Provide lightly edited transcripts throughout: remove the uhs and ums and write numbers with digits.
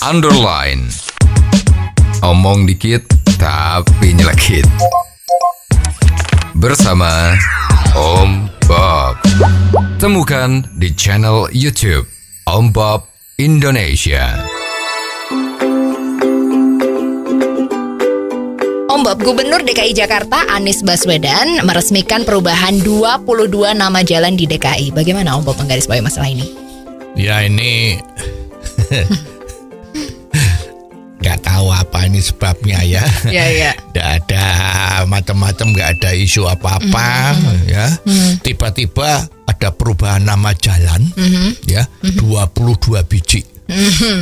underline. Omong dikit tapi nyelekit. Bersama Om Bob. Temukan di channel YouTube Om Bob Indonesia. Om Bob, Gubernur DKI Jakarta Anies Baswedan meresmikan perubahan 22 nama jalan di DKI. Bagaimana Om Bob menggarisbawahi masalah ini? Ya ini nggak tahu apa ini sebabnya ya. Ya. Nggak ada macam-macam, nggak ada isu apa-apa ya. Tiba-tiba ada perubahan nama jalan ya, 22 biji.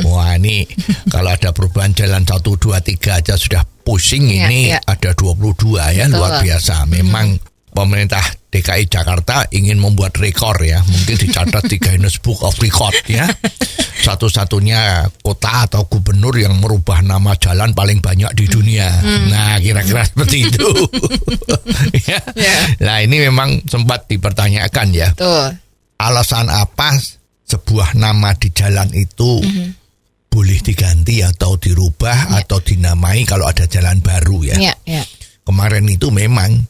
Wah ini kalau ada perubahan jalan 1, 2, 3 aja sudah pusing, ini ada 22 ya. Betul. Luar biasa. Memang pemerintah DKI Jakarta ingin membuat rekor ya, mungkin dicatat di Guinness Book of Record ya. Satu-satunya kota atau gubernur yang merubah nama jalan paling banyak di dunia. Nah kira-kira seperti itu. Ya. Nah ini memang sempat dipertanyakan ya. Betul. Alasan apa sebuah nama di jalan itu boleh diganti atau dirubah atau dinamai kalau ada jalan baru ya. Kemarin itu memang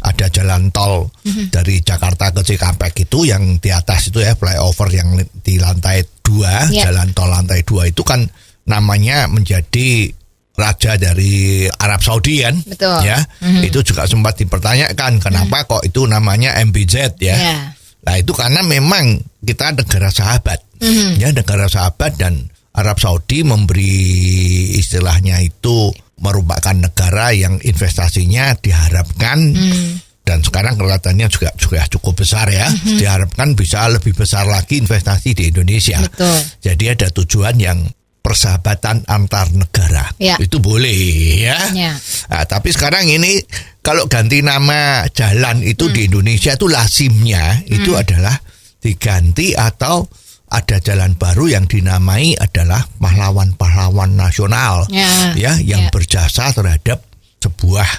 ada jalan tol dari Jakarta ke Cikampek itu yang di atas itu ya, flyover yang di lantai 2, jalan tol lantai 2 itu kan namanya menjadi raja dari Arab Saudi kan. Betul. Ya. Itu juga sempat dipertanyakan kenapa kok itu namanya MBZ ya. Nah itu karena memang kita negara sahabat, ya negara sahabat, dan Arab Saudi memberi istilahnya itu merupakan negara yang investasinya diharapkan dan sekarang kelihatannya juga cukup besar ya. Diharapkan bisa lebih besar lagi investasi di Indonesia. Betul. Jadi ada tujuan yang persahabatan antar negara. Itu boleh ya. Nah, tapi sekarang ini kalau ganti nama jalan itu di Indonesia itu lazimnya itu adalah diganti atau ada jalan baru yang dinamai adalah pahlawan-pahlawan nasional ya yang berjasa terhadap sebuah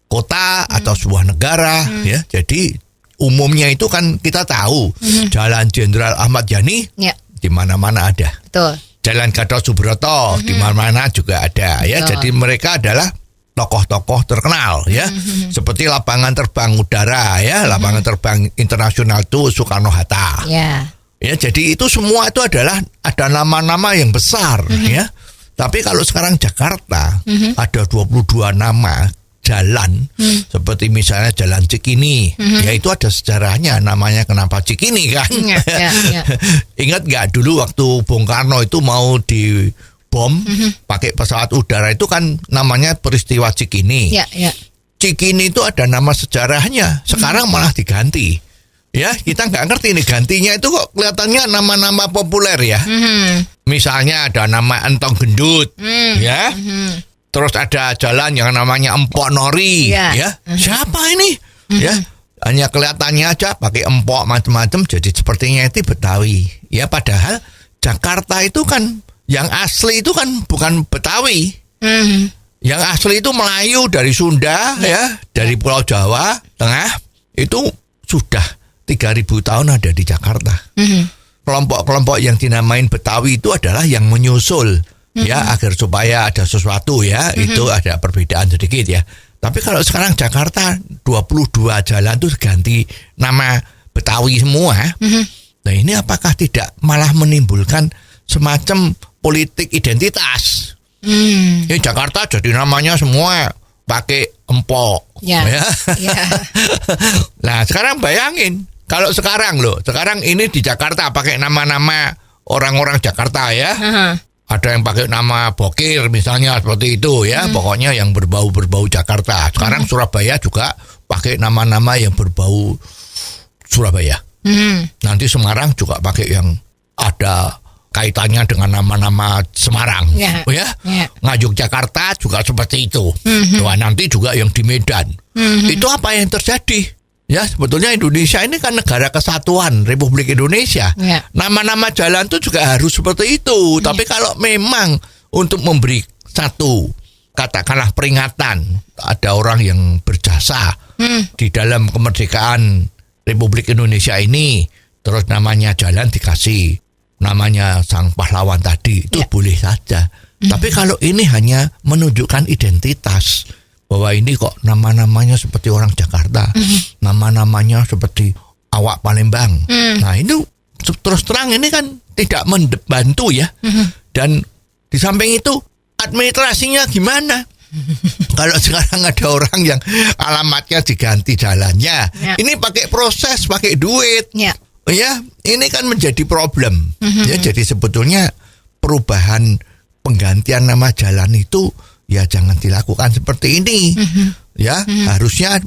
kota atau sebuah negara ya. Jadi umumnya itu kan kita tahu Jalan Jenderal Ahmad Yani di mana-mana ada. Betul. Jalan Gatot Subroto di mana-mana juga ada ya. Jadi mereka adalah tokoh-tokoh terkenal ya. Seperti lapangan terbang udara ya, lapangan terbang internasional itu Soekarno-Hatta. Ya, jadi itu semua itu adalah ada nama-nama yang besar ya. Tapi kalau sekarang Jakarta ada 22 nama jalan, seperti misalnya Jalan Cikini, ya itu ada sejarahnya, namanya kenapa Cikini kan? Ingat nggak dulu waktu Bung Karno itu mau dibom pakai pesawat udara itu kan namanya peristiwa Cikini. Cikini itu ada nama sejarahnya, sekarang malah diganti. Ya, kita nggak ngerti nih gantinya itu kok kelihatannya nama-nama populer ya. Misalnya ada nama Entong Gendut, ya. Terus ada jalan yang namanya Empok Nori, ya. Siapa ini? Ya, hanya kelihatannya aja pakai empok macam-macam, jadi sepertinya itu Betawi. Ya, padahal Jakarta itu kan yang asli itu kan bukan Betawi. Yang asli itu Melayu dari Sunda, ya, dari Pulau Jawa Tengah itu sudah 3.000 tahun ada di Jakarta. Kelompok-kelompok yang dinamain Betawi itu adalah yang menyusul ya agar supaya ada sesuatu ya, itu ada perbedaan sedikit ya. Tapi kalau sekarang Jakarta 22 jalan itu ganti nama Betawi semua. Nah ini apakah tidak malah menimbulkan semacam politik identitas? Ini Jakarta jadi namanya semua pakai empok ya. Nah sekarang bayangin kalau sekarang sekarang ini di Jakarta pakai nama-nama orang-orang Jakarta ya. Ada yang pakai nama Bokir misalnya seperti itu ya. Pokoknya yang berbau-berbau Jakarta. Sekarang Surabaya juga pakai nama-nama yang berbau Surabaya. Nanti Semarang juga pakai yang ada kaitannya dengan nama-nama Semarang. Ngajuk Jakarta juga seperti itu. Wah, nanti juga yang di Medan. Itu apa yang terjadi? Ya, sebetulnya Indonesia ini kan negara kesatuan Republik Indonesia. Nama-nama jalan itu juga harus seperti itu. Tapi kalau memang untuk memberi satu, katakanlah peringatan, ada orang yang berjasa di dalam kemerdekaan Republik Indonesia ini, terus namanya jalan dikasih namanya sang pahlawan tadi itu boleh saja. Tapi kalau ini hanya menunjukkan identitas bahwa ini kok nama-namanya seperti orang Jakarta, nama-namanya seperti awak Palembang. Nah, itu terus terang ini kan tidak membantu ya. Dan di samping itu administrasinya gimana? Kalau sekarang ada orang yang alamatnya diganti jalannya, ini pakai proses, pakai duit. Ya, ini kan menjadi problem. Ya, jadi sebetulnya perubahan penggantian nama jalan itu ya jangan dilakukan seperti ini. Ya, harusnya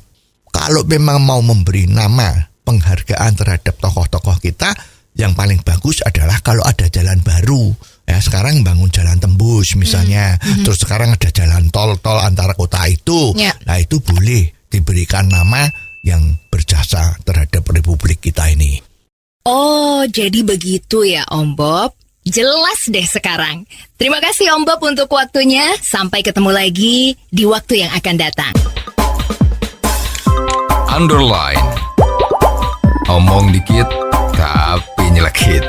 kalau memang mau memberi nama penghargaan terhadap tokoh-tokoh kita, yang paling bagus adalah kalau ada jalan baru. Ya, sekarang bangun jalan tembus misalnya, terus sekarang ada jalan tol antara kota itu. Nah, itu boleh diberikan nama yang berjasa terhadap Republik kita ini. Oh, jadi begitu ya Om Bob. Jelas deh sekarang. Terima kasih Om Bob untuk waktunya. Sampai ketemu lagi di waktu yang akan datang. Underline. Omong dikit tapi nyelekit.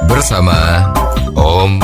Bersama Om